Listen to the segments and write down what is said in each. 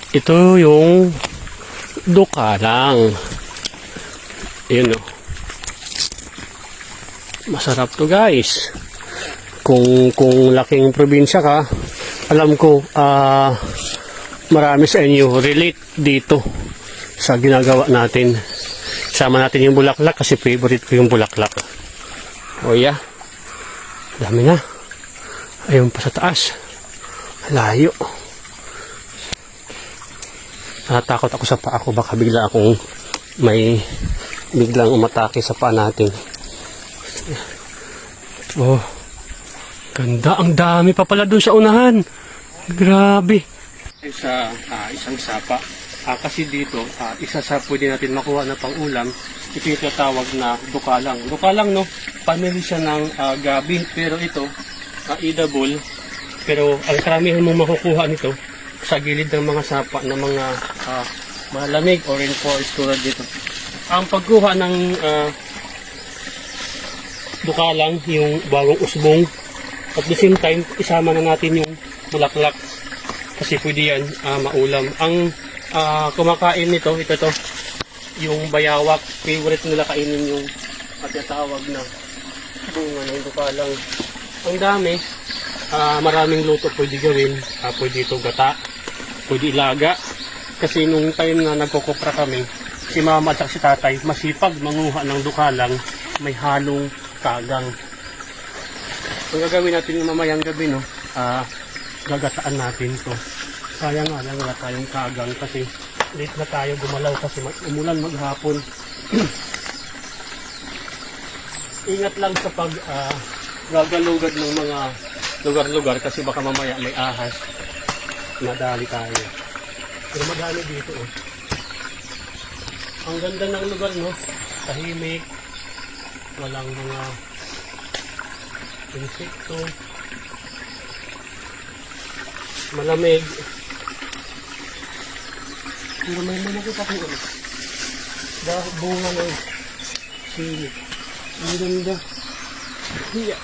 Ito yung dukalang. Yun o. Masarap to guys. Kung laking probinsya ka, alam ko marami sa inyo relate dito sa ginagawa natin. Sama natin yung bulaklak kasi favorite ko yung bulaklak. O yeah. Dami na. Ayun pa sa taas. Layo. Natakot ako sa paa ko. Baka bigla akong may biglang umatake sa paa natin. Oh. Ganda. Ang dami pa pala dun sa unahan. Grabe. Sa isang sapa. Kasi dito, isa sa pwede natin makuha na pang-ulam, ito yung tinatawag na dukalang. Dukalang, no? Family siya ng gabi. Pero ito, edible. Pero ang karamihan mo makukuha nito sa gilid ng mga sapa ng mga malamig o rainforest tulad dito. Ang pagkuha ng dukalang, yung bagong usbong, at the same time, isama na natin yung bulaklak. Kasi pwede yan maulam. Ang kumakain nito, ito yung bayawak. Favorite nila kainin yung tinatawag na bunga ng dukalang. Ang dami. Maraming luto pwede gawin. Pwede ito gata, pwede ilaga. Kasi nung time na nagkukupra kami, si mama at si tatay masipag manguha ng dukalang may halong kagang. Ang gagawin natin yung mamayang gabi, no, gagataan natin to. Sayang nga lang wala tayong kagang kasi late na tayo gumalaw kasi umulan maghapon. Ingat lang sa pag gagalugad ng mga lugar-lugar kasi baka mamaya may ahas. Madali tayo. Pero madali dito, oh. Ang ganda ng lugar, no? Tahimik. Walang mga insekto. Malamig. Pero may nakita ko, oh. Dahil bunga ng sili. Ang ganda. Hiya.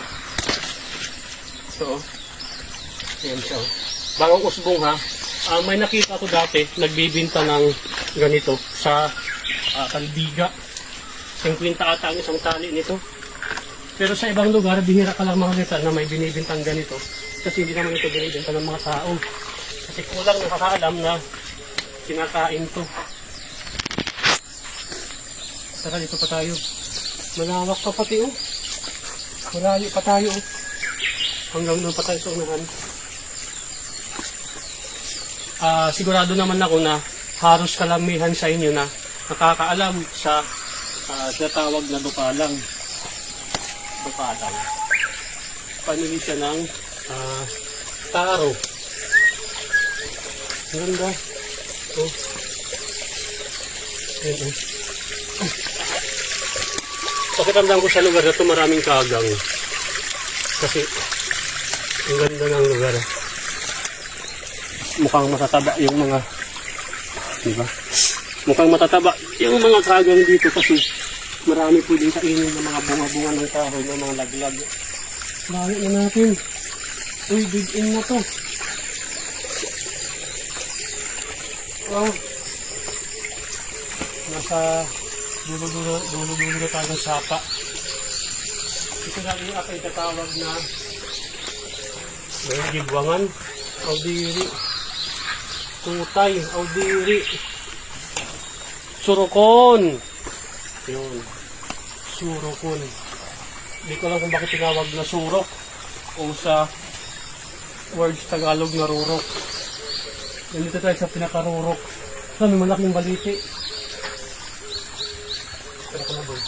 So, ayan siya. Bagong usbong ha. May nakita ko dati, nagbibinta ng ganito sa Talbiga. 50 ata ang isang tali nito. Pero sa ibang lugar, bihira ka lang makakita na may binibintang ganito. Kasi hindi naman ito binibinta ng mga tao. Kasi kulang nakakaalam na kinakain to. Tara, dito pa tayo. Malawak pa pati, oh. Malayo pa tayo, oh. Hanggang doon pa tayo sa unahan. Sigurado naman ako na halos kalamihan sa inyo na nakakaalam sa tinatawag na dukalang. Dukalang. Family siya ng taro. Ang ganda. Oh. Ayan, oh. Pakiramdam ko sa lugar na ito maraming kagang. Kasi ang ganda ng lugar. Mukhang matataba yung mga, diba? Mukhang matataba yung mga kagang dito kasi marami pwedeng kainin ng mga bunga-bunga ng kahoy, ng mga laglag. Layo na natin. Uy, big in na to. Oh. Nasa dulo-dulo na tayo ng sapa. Ito na yung ako itatawag na may gibwangan, audiri, tutay, audiri, surukon. Yun, surukon. Hindi ko lang kung bakit tinawag na surok o sa words Tagalog na rurok. Nandito tayo sa pinakarurok. May malaking baliti. Pero ko na doon.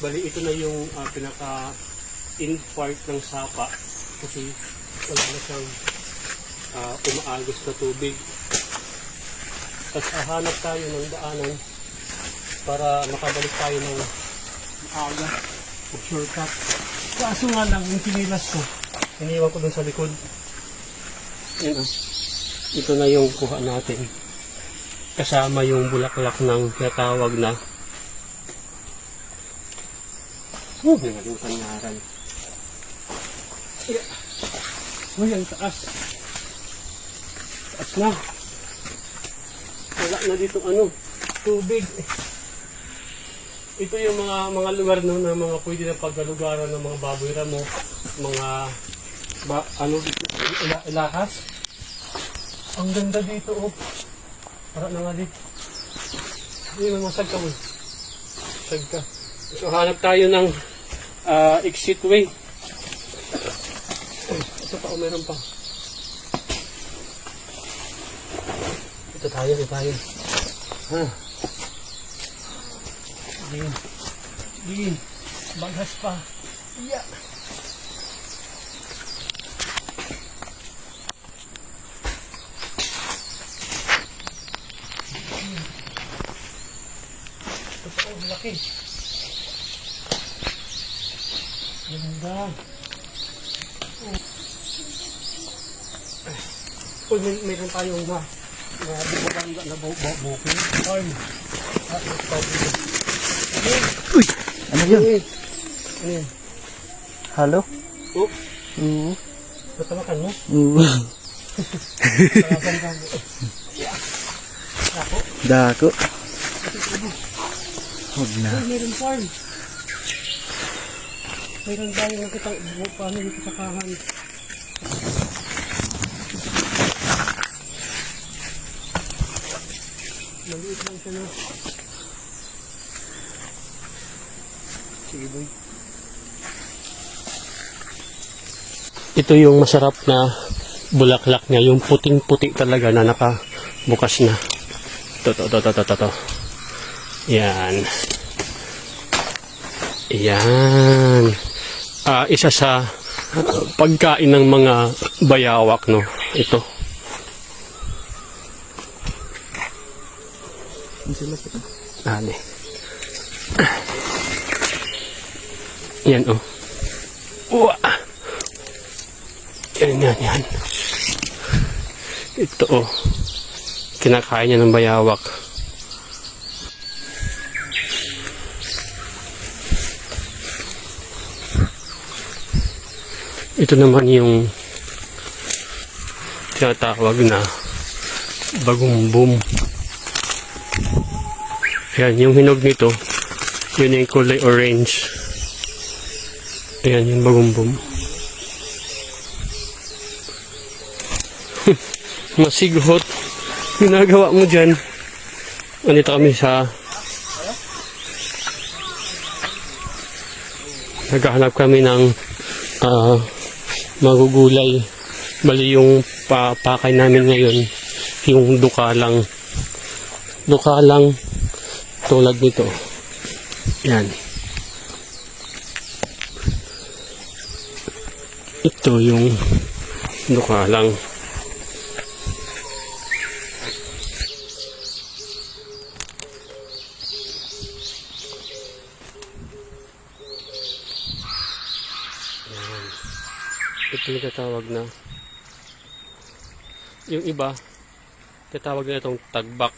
Bali, ito na yung pinaka-in part ng sapa kasi wala na siyang umaagos na tubig. Tapos hahanap tayo ng daanan para makabalik tayo ng maaga o shortcut. Kaso nga lang, yung sinilas ko, iniwan ko dun sa likod. Yan, ito na yung kuha natin. Kasama yung bulaklak ng tinatawag na nangalimutan nga rin. Yeah. Uy, ang taas. Taas na. Wala na dito tubig. Ito yung mga lugar no, na mga pwede na pagkalugaran ng mga baboy ramo, mga ilahas. Ang ganda dito Para na nga dito. Hindi naman masagka mo. Sagka. So hanap tayo ng exit way. Ito pa meron pa. Ito tayo. Din. Baghas pa. Yeah. Ito pa laki. Ganda. Uy, mayroon tayong na bukid. Farm. Uy! Ano yun? Ano yun? Halo? Oh, Oo. tatawakan mo? Oo. Tawakan ka mo. Ako? Dako. Huwag na. Uy, mayroon farm. Mayroon tayo nakita paano dito sa kahan. Maliit lang siya na. Sige boy. Ito yung masarap na bulaklak niya. Yung puting-puti talaga na nakabukas na. Ito. Yan. Yan. Isa sa pagkain ng mga bayawak, no? Ito. Ali. Yan, Uwa. Yan. Ito, kinakain niya ng bayawak. Ito naman yung tinatawag na bagumbum. Ayan, yung hinog nito, yun yung kulay orange. Ayan, yung bagumbum. Masighot. Ginagawa mo dyan. Nandito kami sa naghahanap kami ng magugulay. Bali yung pakay namin ngayon yung dukalang tulad nito. Yan. Ito yung dukalang. Ito yung tatawag na yung iba tatawag na itong tagbak.